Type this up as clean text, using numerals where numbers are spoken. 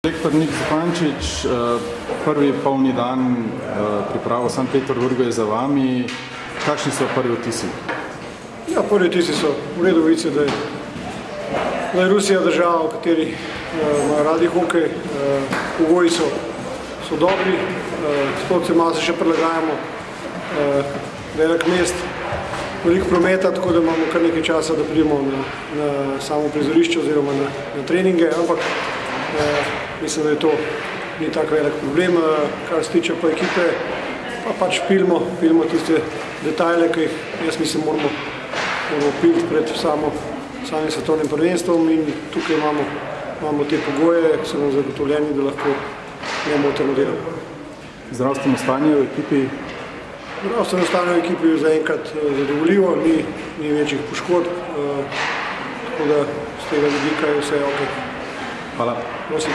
Selektor Nik Zupančič, prvi polni dan priprav v St. Peterburgu je za vami. Kakšni so prvi vtisi? Ja, prvi vtisi so v redu vice, da je Rusija država, v kateri imajo radi hokej, pogoji so dobri, sploh se malo še prilagajamo, velik mest, veliko prometa, tako da imamo kar nekaj časa, da pridemo na samo prizorišče oziroma na treninge, ampak mislim, da je to ni tak velik problem. Kar se tiče pa ekipe, pa pač pilimo tiste detajle, ki jih jaz mislim moramo piliti pred samim svetovnim prvenstvom in tukaj imamo te pogoje, ki so nam zagotovljeni, da lahko nemoteno delamo. Zdravstveno stanje v ekipi? Zdravstveno stanje v ekipi je zaenkrat zadovoljivo, ni večjih poškodb, tako da z tega vidika je vse ok. Hvala. Prosim.